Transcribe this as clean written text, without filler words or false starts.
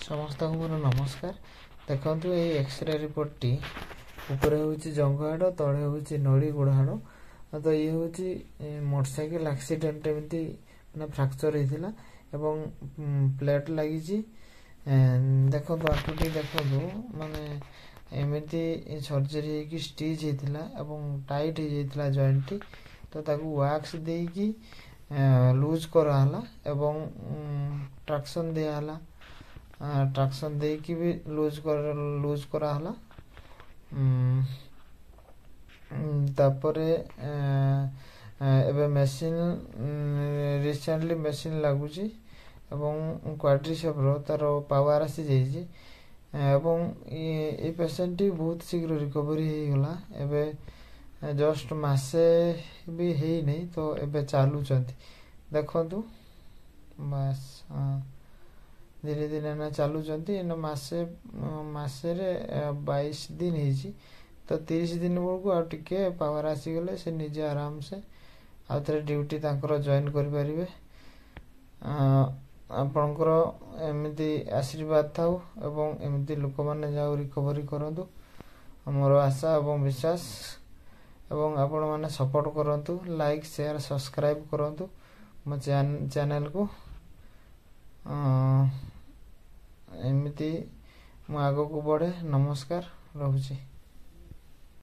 समस्त मोर नमस्कार। देखु ये एक्सरे रिपोर्ट टी ऊपर हूँ जंघ हाड़ तले हूँ नड़ी गोड़ हाड़। तो ये हूँ मोटरसाइकेल एक्सीडेंट एमती मैंने फ्रैक्चर होता प्लेट लगी। देखो आकृति देखो माने एमती सर्जरी होगी स्टिच होता टाइट हो जाता जॉइंट टी। तो ताकू वैक्स देकी लूज कराला एवं ट्रैक्शन दियाला। ट्रैक्शन देकी भी लूज कराला। तापरे एबे मशीन रिसेंटली मशीन लगुची एवं क्वाड्रिसेप रो तार पावर आसी जाइए एवं ये पेशेंट टी बहुत शीघ्र रिकवरी हो गला। एबे जस्ट मासे भी है नहीं तो एबे चालुचंती देखंतु बस धीरे धीरे ना चालुचंती इन मासे रे 22 दिन है तो 30 दिन बेलू आ टिके पावर आसीगले से निजे आराम से आउ थे ड्यूटी तांकर जॉइन कर पारे। आपणकर एमती आशीर्वाद थाउ एवं एमती लोक मैंने जाओ रिकवरी करंतु मोर आशा एवं विश्वास एवं आपण मैंने सपोर्ट करंतु लाइक शेयर सब्सक्राइब करंतु मो चैनल को। एमती मु आगो को बढ़े। नमस्कार रहुची।